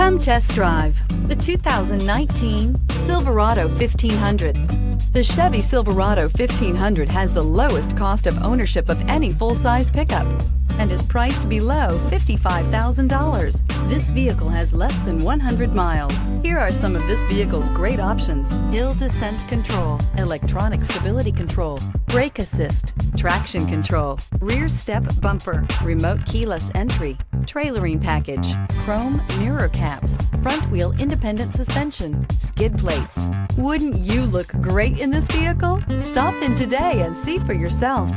Come test drive the 2019 Silverado 1500. The Chevy Silverado 1500 has the lowest cost of ownership of any full-size pickup and is priced below $55,000. This vehicle has less than 100 miles. Here are some of this vehicle's great options: hill descent control, electronic stability control, brake assist, traction control, rear step bumper, remote keyless entry, trailering package, chrome mirror caps, front wheel independent suspension, skid plates. Wouldn't you look great in this vehicle? Stop in today and see for yourself.